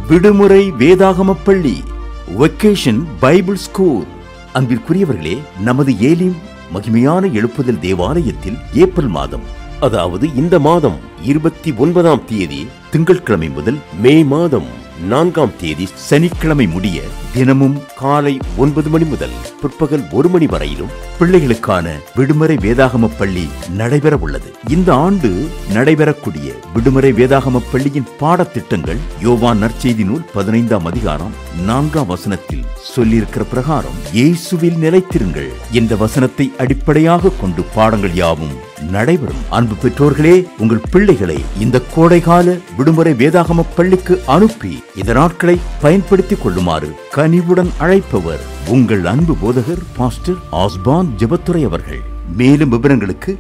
விடுமுறை வேதாகம பள்ளி, வெக்கேஷன் பைபிள் ஸ்கூல். அன்பிற்குரியவர்களே, நமது ஏலிம் மகிமையான எழுப்புதல் தேவாலயத்தில் ஏப்ரல் மாதம், அதாவது இந்த மாதம் 29ஆம் தேதி திங்கட்கிழமை முதல் மே மாதம் 4ஆம் தேதி சனிக்கிழமை முடிய தினமும் காலை 9 மணி முதல் பிற்பகல் 1 மணி வரையிலும் பிள்ளைகளுக்கான விடுமுறை வேதாகம பள்ளி நடைபெற உள்ளது. இந்த ஆண்டு நடைபெறக்கூடிய விடுமுறை வேதாகம பள்ளியின் பாடத்திட்டங்கள் யோவான் நற்செய்தி நூல் 15ஆம் அதிகாரம் 4ஆம் வசனத்தில் சொல்லியிருக்கிற பிரகாரம் இயேசுவில் நிலைத்திருங்கள் என்ற வசனத்தை அடிப்படையாக கொண்டு பாடங்கள் யாவும் நடைபெறும். அன்பு பெற்றோர்களே, உங்கள் பிள்ளைகளை இந்த கோடைகால விடுமுறை வேதாகம பள்ளிக்கு அனுப்பி இந்த நாட்களை பயன்படுத்திக் கொள்ளுமாறு கனிவுடன் அழைப்பவர் உங்கள் அன்பு போதகர் பாஸ்டர் ஆஸ்பான் ஜெபத்துரை அவர்கள். மேலும் விவரங்களுக்கு